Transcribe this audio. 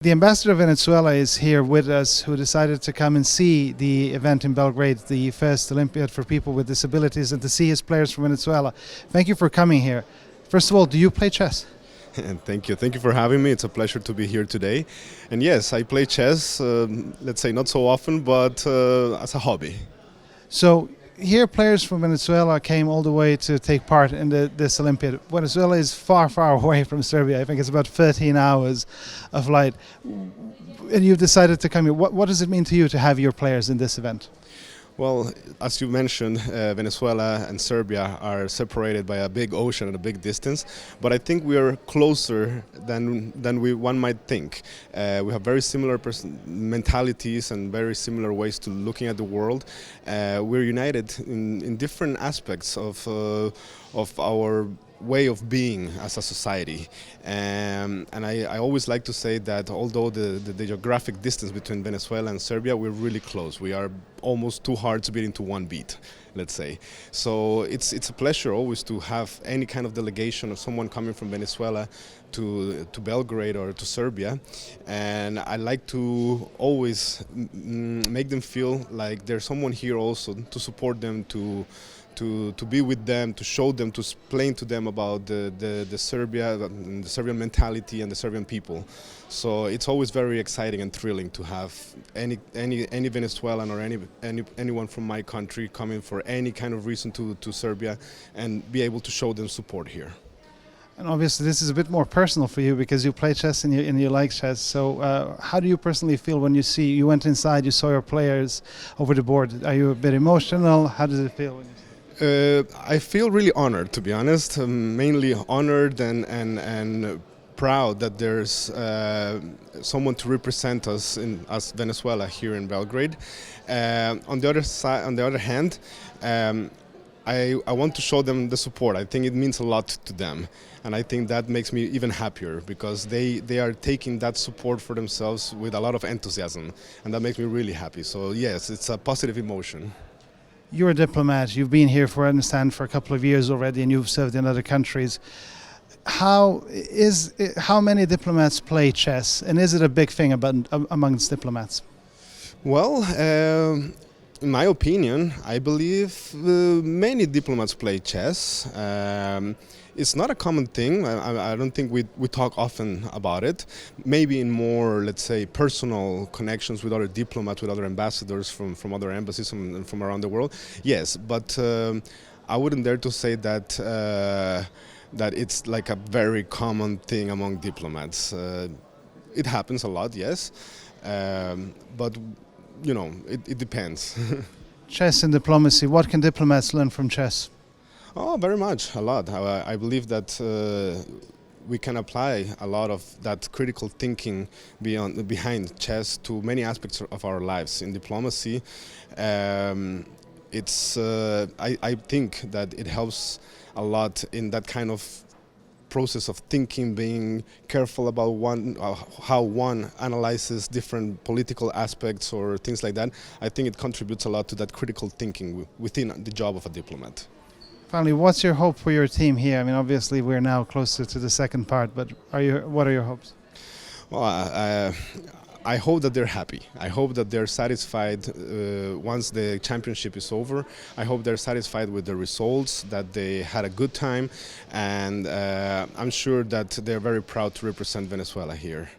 The Ambassador of Venezuela is here with us, who decided to come and see the event in Belgrade, the first Olympiad for people with disabilities, and to see his players from Venezuela. Thank you for coming here. First of all, do you play chess? And thank you for having me. It's a pleasure to be here today. And yes, I play chess, let's say not so often, but as a hobby. So here players from Venezuela came all the way to take part in this Olympiad. Venezuela is far, far away from Serbia. I think it's about 13 hours of flight. And you've decided to come here. What does it mean to you to have your players in this event? Well, as you mentioned, Venezuela and Serbia are separated by a big ocean and a big distance, but I think we are closer than one might think. We have very similar mentalities and very similar ways to looking at the world. We're united in different aspects of our way of being as a society, and I always like to say that although the geographic distance between Venezuela and Serbia, we're really close. We are almost two hearts beating to one beat, let's say. So it's a pleasure always to have any kind of delegation of someone coming from Venezuela to Belgrade or to Serbia, and I like to always make them feel like there's someone here also to support them, to be with them, to show them, to explain to them about the Serbia, the Serbian mentality and the Serbian people. So it's always very exciting and thrilling to have any Venezuelan or anyone from my country coming for any kind of reason to Serbia and be able to show them support here. And obviously this is a bit more personal for you because you play chess and you like chess. So how do you personally feel when you went inside, you saw your players over the board? Are you a bit emotional? How does it feel when you see it? I feel really honored, to be honest. Mainly honored and proud that there's someone to represent us as Venezuela here in Belgrade. On the other hand, I want to show them the support. I think it means a lot to them, and I think that makes me even happier because they are taking that support for themselves with a lot of enthusiasm, and that makes me really happy. So yes, it's a positive emotion. You're a diplomat. You've been here, I understand, for a couple of years already, and you've served in other countries. How many diplomats play chess, and is it a big thing amongst diplomats? Well, in my opinion, I believe many diplomats play chess. It's not a common thing. I don't think we talk often about it. Maybe in more, let's say, personal connections with other diplomats, with other ambassadors from other embassies from around the world. Yes, but I wouldn't dare to say that that it's like a very common thing among diplomats. It happens a lot, yes, but you know, it depends. Chess and diplomacy. What can diplomats learn from chess? Oh, very much, a lot. I believe that we can apply a lot of that critical thinking behind chess to many aspects of our lives. In diplomacy, I think that it helps a lot in that kind of process of thinking, being careful about how one analyzes different political aspects or things like that. I think it contributes a lot to that critical thinking within the job of a diplomat. Finally, what's your hope for your team here? I mean, obviously we're now closer to the second part, but what are your hopes? Well, I hope that they're happy. I hope that they're satisfied once the championship is over. I hope they're satisfied with the results, that they had a good time, and I'm sure that they're very proud to represent Venezuela here.